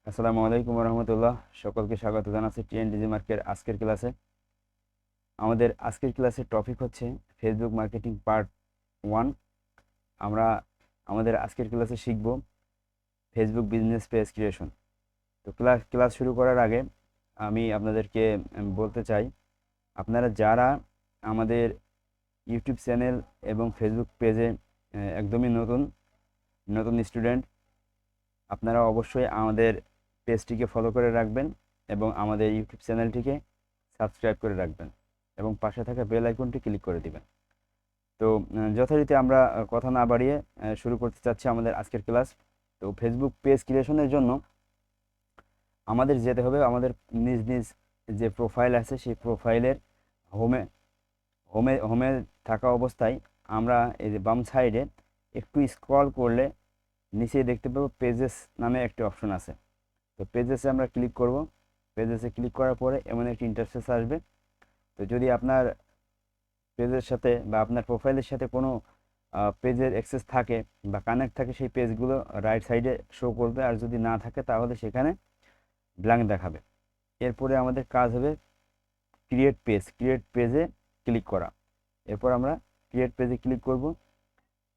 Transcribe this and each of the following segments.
আসসালামু আলাইকুম রহমতুল্লাহ। সকলকে স্বাগত জানাচ্ছি টিএনডিজি মার্কের আজকের ক্লাসে। আমাদের আজকের ক্লাসের টপিক হচ্ছে ফেসবুক মার্কেটিং পার্ট 1। আমরা আমাদের আজকের ক্লাসে শিখব ফেসবুক বিজনেস পেজ ক্রিয়েশন। তো ক্লাস শুরু করার আগে আমি আপনাদেরকে বলতে চাই, আপনারা যারা আমাদের ইউটিউব চ্যানেল এবং ফেসবুক পেজে একদমই নতুন নতুন স্টুডেন্ট, আপনারা অবশ্যই আমাদের পেজটিকে ফলো করে রাখবেন এবং আমাদের ইউটিউব চ্যানেলটিকে সাবস্ক্রাইব করে রাখবেন এবং পাশে থাকা বেল আইকনটি ক্লিক করে দিবেন। তো যথারীতি আমরা কথা না বাড়িয়ে শুরু করতে চাচ্ছি আমাদের আজকের ক্লাস। তো ফেসবুক পেজ ক্রিয়েশনের জন্য আমাদের যেতে হবে আমাদের নিজ নিজ যে প্রোফাইল আছে সেই প্রোফাইলের হোমে হোমে হোমে থাকা অবস্থায় আমরা এই যে বাম সাইডে একটু স্ক্রল করলে নিচেই দেখতে পাবো পেজেস নামে একটি অপশন আছে। তো পেজেসে আমরা ক্লিক করব। পেজেসে ক্লিক করার পরে এমন একটি ইন্টারফেস আসবে। তো যদি আপনার পেজের সাথে বা আপনার প্রোফাইলের সাথে কোনো পেজের অ্যাক্সেস থাকে বা কানেক্ট থাকে, সেই পেজগুলো রাইট সাইডে শো করবে, আর যদি না থাকে তাহলে সেখানে ব্ল্যাঙ্ক দেখাবে। এরপরে আমাদের কাজ হবে ক্রিয়েট পেজে ক্লিক করা। এরপর আমরা ক্রিয়েট পেজে ক্লিক করব।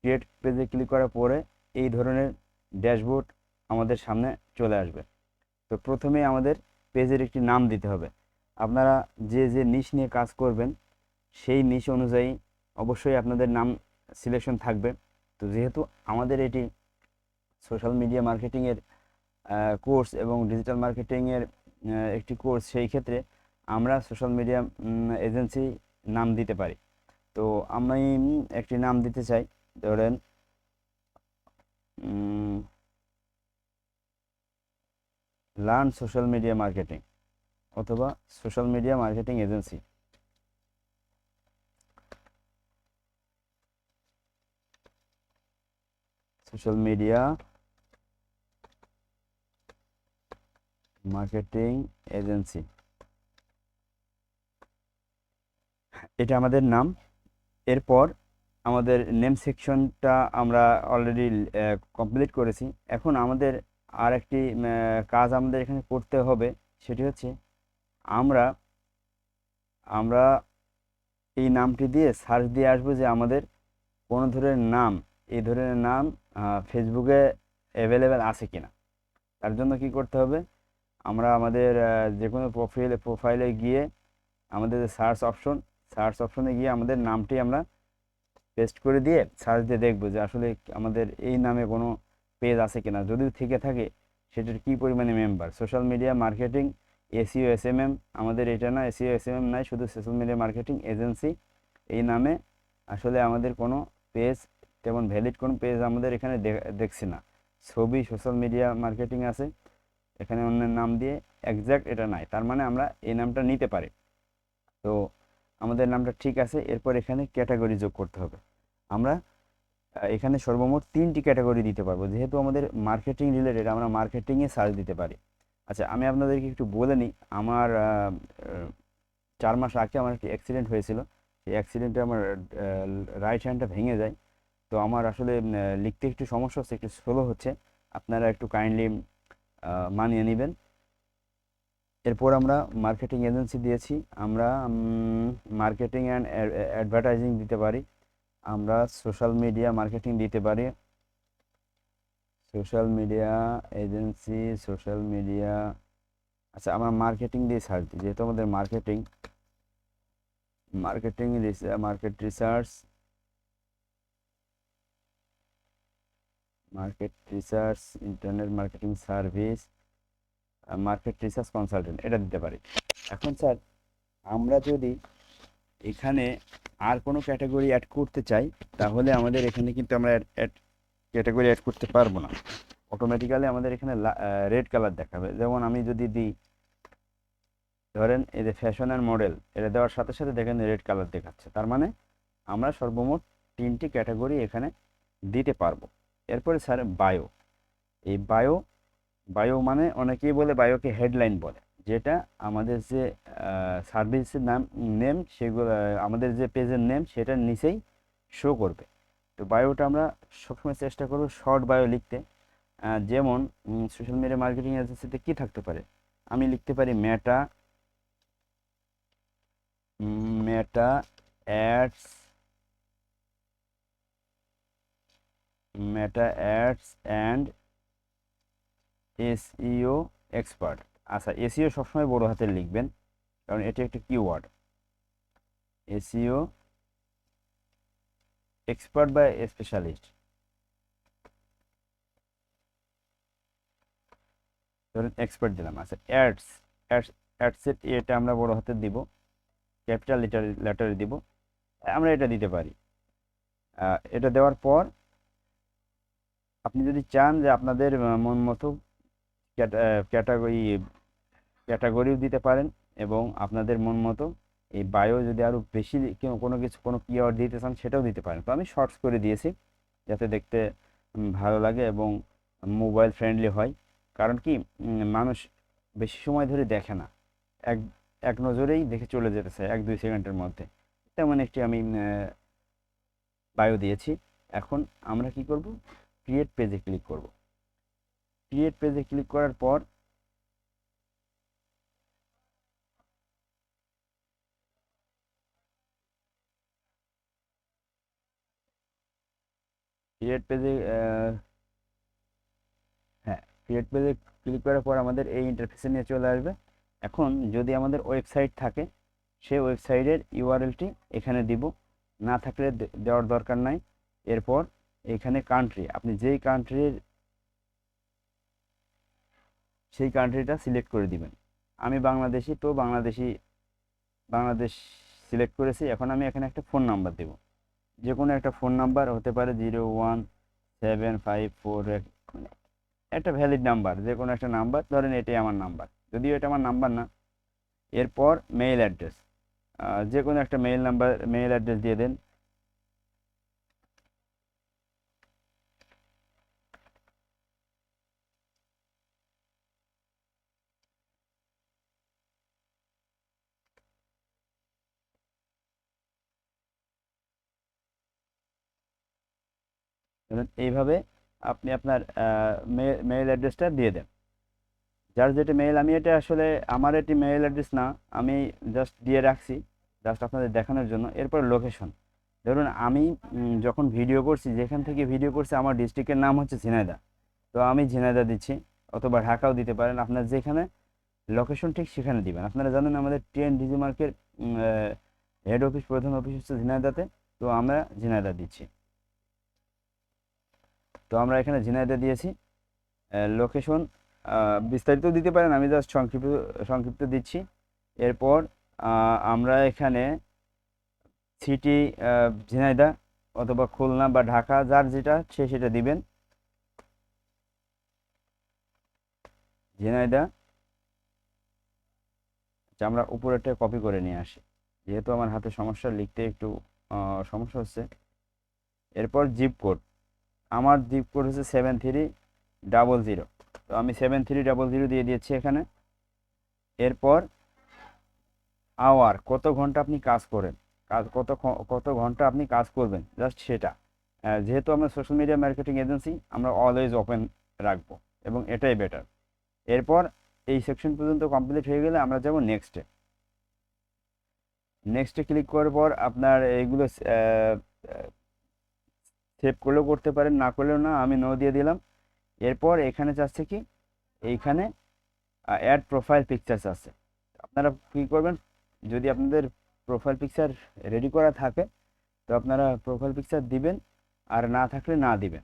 ক্রিয়েট পেজে ক্লিক করার পরে এই ধরনের ড্যাশবোর্ড আমাদের সামনে চলে আসবে। তো প্রথমে আমাদের পেজের একটি নাম দিতে হবে। আপনারা যে যে নিশ নিয়ে কাজ করবেন সেই নিশ অনুযায়ী অবশ্যই আপনাদের নাম সিলেকশন থাকবে। তো যেহেতু আমাদের এটি সোশ্যাল মিডিয়া মার্কেটিংয়ের কোর্স এবং ডিজিটাল মার্কেটিংয়ের একটি কোর্স, সেই ক্ষেত্রে আমরা সোশ্যাল মিডিয়া এজেন্সি নাম দিতে পারি। তো আমি একটি নাম দিতে চাই, ধরেন লার্ন সোশ্যাল মিডিয়া মার্কেটিং অথবা social media marketing agency. Social media marketing agency, এটা আমাদের নাম। এরপর আমাদের নেম সেকশনটা আমরা অলরেডি কমপ্লিট করেছি। এখন আমাদের আর একটি কাজ আমাদের এখানে করতে হবে, সেটি হচ্ছে আমরা আমরা এই নামটি দিয়ে সার্চ দিয়ে আসবো যে আমাদের কোনো ধরনের নাম, এই ধরনের নাম ফেসবুকে অ্যাভেলেবেল আছে কিনা। তার জন্য কি করতে হবে, আমরা আমাদের যে কোনো প্রোফাইলে গিয়ে আমাদের যে সার্চ অপশনে গিয়ে আমাদের নামটি আমরা পেস্ট করে দিয়ে সার্চ দিয়ে দেখবো যে আসলে আমাদের এই নামে কোনো পেজ আছে কিনা। যদি থেকে থাকে সেটার কী পরিমাণে member. Social media marketing SEO SMM, আমাদের এটা না, এসইও এসএমএম নাই, শুধু সোশ্যাল মিডিয়া মার্কেটিং এজেন্সি এই নামে আসলে আমাদের কোনো পেজ, তেমন ভ্যালিড কোনো পেজ আমাদের এখানে দেখছি না। ছবি সোশ্যাল মিডিয়া মার্কেটিং আছে, এখানে অন্যের নাম দিয়ে একজ্যাক্ট এটা নাই, তার মানে আমরা এই নামটা নিতে পারি। তো আমাদের নামটা ঠিক আছে। এরপর এখানে ক্যাটাগরি যোগ করতে হবে। আমরা এখানে সর্বমোট 3টি ক্যাটাগরি দিতে পারবো, যেহেতু আমাদের মার্কেটিং রিলেটেড, আমরা মার্কেটিংয়ে সার্চ দিতে পারি। আচ্ছা, আমি আপনাদেরকে একটু বলে নিই, আমার 4 মাস আগে আমার একটি অ্যাক্সিডেন্ট হয়েছিল। সেই অ্যাক্সিডেন্টে আমার রাইট হ্যান্ডটা ভেঙে যায়। তো আমার আসলে লিখতে একটু সমস্যা হচ্ছে, একটু স্লো হচ্ছে, আপনারা একটু কাইন্ডলি মানিয়ে নেবেন। এরপর আমরা মার্কেটিং এজেন্সি দিয়েছি, আমরা মার্কেটিং অ্যান্ড অ্যাডভার্টাইজিং দিতে পারি, আমরা সোশ্যাল মিডিয়া মার্কেটিং দিতে পারি, social media agency, social media. আচ্ছা, আমরা মার্কেটিং দিয়ে সার্চ দিই, যেহেতু আমাদের marketing market research, internet marketing service, market research consultant, এটা দিতে পারি। এখন স্যার, আমরা যদি এখানে আর কোনো ক্যাটাগরি অ্যাড করতে চাই, তাহলে আমাদের এখানে কিন্তু আমরা ক্যাটাগরি অ্যাড করতে পারবো না। অটোমেটিক্যালি আমাদের এখানে রেড কালার দেখাবে। যেমন আমি যদি দিই, ধরেন এই যে ফ্যাশন অ্যান্ড মডেল, এটা দেওয়ার সাথে সাথে দেখেন রেড কালার দেখাচ্ছে, তার মানে আমরা সর্বমোট 3টি ক্যাটাগরি এখানে দিতে পারবো। এরপরে স্যার এই বায়ো মানে অনেকেই বলে বায়োকে হেডলাইন বলে, যেটা আমাদের যে সার্ভিসের নেম সেগুলো, আমাদের যে পেজের নেম সেটার নিচেই শো করবে। তো বায়োটা আমরা সবসময় চেষ্টা করবো শর্ট বায়ো লিখতে। যেমন সোশ্যাল মিডিয়া মার্কেটিং এজেন্সিতে কি থাকতে পারে, আমি লিখতে পারি মেটা অ্যাডস অ্যান্ড এসইও এক্সপার্ট। আচ্ছা, এসইও সবসময় বড় হাতের লিখবেন, কারণ এটি একটি কিওয়ার্ড। এসইও এক্সপার্ট বা স্পেশালিস্ট, ধরুন এক্সপার্ট দিলাম। আচ্ছা, অ্যাডসের এটা আমরা বড় হাতের দিব, ক্যাপিটাল লেটারে দিব, আমরা এটা দিতে পারি। এটা দেওয়ার পর আপনি যদি চান যে আপনাদের মন মতো ক্যাটাগরিও দিতে পারেন, এবং আপনাদের মন মতো এই বায়ো যদি আরও বেশি কোনো কিওয়ার্ড দিতে চান সেটাও দিতে পারেন। তো আমি শর্টস করে দিয়েছি যাতে দেখতে ভালো লাগে এবং মোবাইল ফ্রেন্ডলি হয়। কারণ কি, মানুষ বেশি সময় ধরে দেখে না, এক এক নজরেই দেখে চলে যেতে চায় 1-2 সেকেন্ডের মধ্যে। তেমন একটি আমি বায়ো দিয়েছি। এখন আমরা কি করব, ক্রিয়েট পেজে ক্লিক করব। ক্রিয়েট পেজে ক্লিক করার পর ক্রিয়েট পেজে হ্যাঁ, ক্রিয়েট পেজে ক্লিক করার পর আমাদের এই ইন্টারফেসে নিয়ে চলে আসবে। এখন যদি আমাদের ওয়েবসাইট থাকে, সেই ওয়েবসাইটের ইউআরএলটি এখানে দিব, না থাকলে দেওয়ার দরকার নাই। এরপর এখানে কান্ট্রি, আপনি যেই কান্ট্রির সেই কান্ট্রিটা সিলেক্ট করে দিবেন। আমি বাংলাদেশি, তো বাংলাদেশ সিলেক্ট করেছি। এখন আমি এখানে একটা ফোন নাম্বার দেব, যে কোনো একটা ফোন নাম্বার হতে পারে, 01754, মানে একটা ভ্যালিড নাম্বার, যে কোনো একটা নাম্বার, ধরেন এটাই আমার নাম্বার, যদিও এটা আমার নাম্বার না। এরপর মেইল অ্যাড্রেস, যে কোনো একটা মেইল অ্যাড্রেস দিয়ে দেন। এইভাবে আপনি আপনার মেইল অ্যাড্রেসটা দিয়ে দেন। যার যেটা মেইল, আমি এটা আসলে আমার এটি মেইল অ্যাড্রেস না, আমি জাস্ট দিয়ে রাখছি জাস্ট আপনাদের দেখানোর জন্য। এরপর লোকেশন, ধরুন আমি যখন ভিডিও করছি, যেখান থেকে ভিডিও করছি আমার ডিস্ট্রিক্টের নাম হচ্ছে ঝিনাইদহ, তো আমি ঝিনাইদহ দিচ্ছি, অথবা ঢাকাও দিতে পারেন। আপনার যেখানে লোকেশন ঠিক সেখানে দিবেন। আপনারা জানেন আমাদের টিএন ডিজি মার্কের হেড অফিস, প্রধান অফিস হচ্ছে ঝিনাইদহতে, তো আমরা ঝিনাইদহ দিচ্ছি। তো আমরা এখানে ঝিনাইদহ দিয়েছি। লোকেশন বিস্তারিত দিতে পারেন, আমি জাস্ট সংক্ষিপ্ত দিচ্ছি। এরপর আমরা এখানে সিটি ঝিনাইদহ অথবা খুলনা বা ঢাকা, যার যেটা সেটা দিবেন। ঝিনাইদহ, আচ্ছা, আমরা উপরেরটা কপি করে নিয়ে আসি, যেহেতু আমার হাতে সমস্যা, লিখতে একটু সমস্যা হচ্ছে। এরপর জিপ কোড, আমার জিপ কোড হচ্ছে 7300, তো আমি 7300 দিয়ে দিয়েছি এখানে। এরপর আওয়ার, কত ঘন্টা আপনি কাজ করেন, কত ঘন্টা আপনি কাজ করবেন, জাস্ট সেটা। যেহেতু আমরা সোশ্যাল মিডিয়া মার্কেটিং এজেন্সি, আমরা অলওয়েজ ওপেন রাখবো, এবং এটাই বেটার। এরপর এই সেকশন পর্যন্ত কমপ্লিট হয়ে গেলে আমরা যাব নেক্সটে। নেক্সটে ক্লিক করার পর আপনার এইগুলো সেভ করলেও করতে পারেন, না করলেও না, আমি নো দিয়ে দিলাম। এরপর এখানে চাচ্ছে কি, এইখানে অ্যাড প্রোফাইল পিকচার্স আছে। আপনারা কী করবেন, যদি আপনাদের প্রোফাইল পিকচার রেডি করা থাকে তো আপনারা প্রোফাইল পিকচার দিবেন, আর না থাকলে না দিবেন,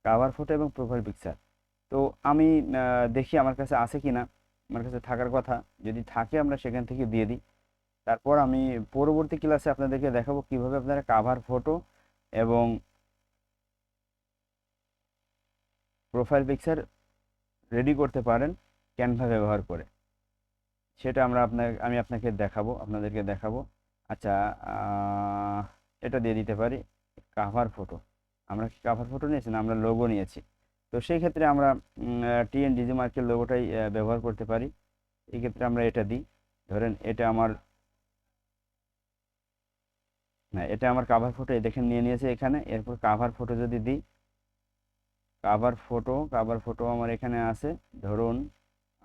কাভার ফটো এবং প্রোফাইল পিকচার। তো আমি দেখি আমার কাছে আছে কি না, আমার কাছে থাকার কথা, যদি থাকে আমরা সেখান থেকে দিয়ে দিই। তারপর আমি পরবর্তী ক্লাসে আপনাদেরকে দেখাবো কিভাবে আপনারা কাভার ফটো এবং প্রোফাইল পিকচার রেডি করতে পারেন ক্যানভা ব্যবহার করে। সেটা আমি আপনাদেরকে দেখাবো। আচ্ছা, এটা দিয়ে দিতে পারি কাভার ফটো। আমরা কি কাভার ফটো নিয়েছি না, আমরা লোগো নিয়েছি। তো সেই ক্ষেত্রে আমরা টিএন ডিজি মার্কের লোগোটাই ব্যবহার করতে পারি। এই ক্ষেত্রে আমরা এটা দিই, ধরেন এটা আমার কাভার ফটো, দেখেন নিয়ে নিয়েছে এখানে। এরপর কাভার ফটো যদি দিই, কাভার ফটো আমার এখানে আছে। ধরুন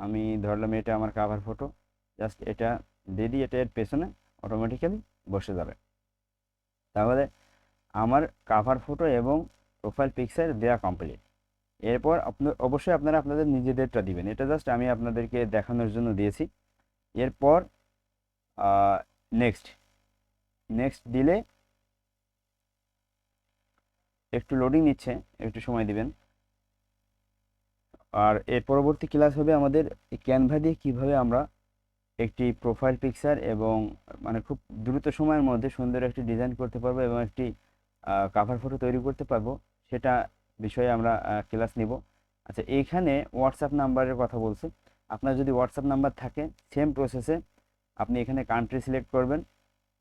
আমি ধরলাম এটা আমার কাভার ফটো, জাস্ট এটা দিয়ে দিই, এটা এর পেছনে অটোমেটিক্যালি বসে যাবে। তাহলে আমার কাভার ফটো এবং প্রোফাইল পিকচার দেওয়া কমপ্লিট। এরপর অবশ্যই আপনারা আপনাদের নিজেদেরটা দিবেন, এটা জাস্ট আমি আপনাদেরকে দেখানোর জন্য দিয়েছি। এরপর নেক্সট নেক্সট দিলে একটু লোডিং নিচ্ছে, একটু সময় দিবেন। আর এর পরবর্তী ক্লাস হবে আমাদের ক্যানভা দিয়ে কীভাবে আমরা একটি প্রোফাইল পিকচার এবং মানে খুব দ্রুত সময়ের মধ্যে সুন্দর একটি ডিজাইন করতে পারবো এবং একটি কাভার ফটো তৈরি করতে পারবো, সেটা বিষয়ে আমরা ক্লাস নিব। আচ্ছা, এইখানে হোয়াটসঅ্যাপ নাম্বারের কথা বলছি। আপনার যদি হোয়াটসঅ্যাপ নাম্বার থাকে, সেম প্রসেসে আপনি এখানে কান্ট্রি সিলেক্ট করবেন।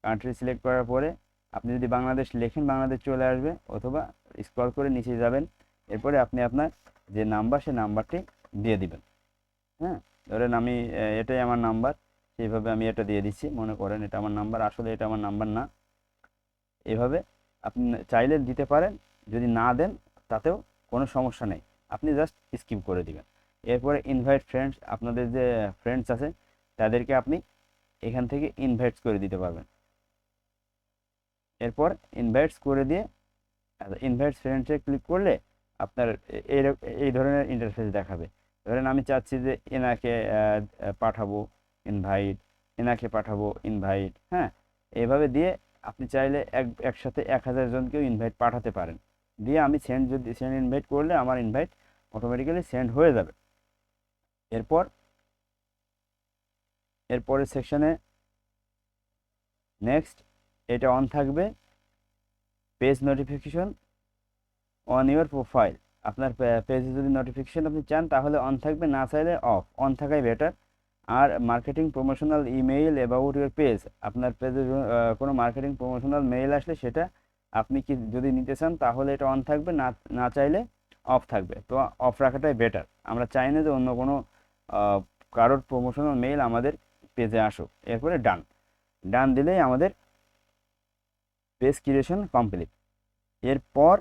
কান্ট্রি সিলেক্ট করার পরে আপনি যদি বাংলাদেশ লেখেন, বাংলাদেশ চলে আসবে, অথবা স্ক্রল করে নিচে যাবেন। এরপরে আপনি আপনার যে নাম্বার, সে নাম্বারটি দিয়ে দিবেন। হ্যাঁ, ধরেন আমি এটাই আমার নাম্বার, সেইভাবে আমি এটা দিয়ে দিচ্ছি। মনে করেন এটা আমার নাম্বার, আসলে এটা আমার নাম্বার না। এভাবে আপনি চাইলে দিতে পারেন, যদি না দেন তাতেও কোনো সমস্যা নেই, আপনি জাস্ট স্কিপ করে দিবেন। এরপরে ইনভাইট ফ্রেন্ডস, আপনাদের যে ফ্রেন্ডস আছে তাদেরকে আপনি এখান থেকে ইনভাইটস করে দিতে পারবেন। এরপর ইনভাইটস করে দিয়ে ইনভাইটস ফ্রেন্ডসে ক্লিক করলে আপনার এই এই ধরনের ইন্টারফেস দেখাবে। ধরেন আমি চাচ্ছি যে এনাকে পাঠাবো ইনভাইট, এনাকে পাঠাবো ইনভাইট। হ্যাঁ, এইভাবে দিয়ে আপনি চাইলে একসাথে 1000 জনকেও ইনভাইট পাঠাতে পারেন। দিয়ে আমি সেন্ড ইনভাইট করলে আমার ইনভাইট অটোমেটিক্যালি সেন্ড হয়ে যাবে। এরপরের সেকশনে নেক্সট এটা অন থাকবে, page notification on your profile. আপনার পেজে যদি নোটিফিকেশন আপনি চান তাহলে অন থাকবে, না চাইলে অফ। অন থাকাই বেটার। আর marketing promotional email about your page, আপনার পেজে কোনো মার্কেটিং প্রমোশনাল মেইল আসলে সেটা আপনি কি যদি নিতে চান তাহলে এটা অন থাকবে, না না চাইলে অফ থাকবে। তো অফ রাখাটাই বেটার। আমরা চাই না যে অন্য কোনো কারোর প্রমোশনাল মেইল আমাদের পেজে আসুক। এরপরে ডান ডান দিলেই আমাদের পেজ ক্রিয়েশন কমপ্লিট। এরপর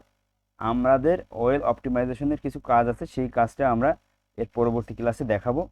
আমাদের ওয়েব অপটিমাইজেশনের কিছু কাজ আছে, সেই কাজটা আমরা এর পরবর্তী ক্লাসে দেখাবো।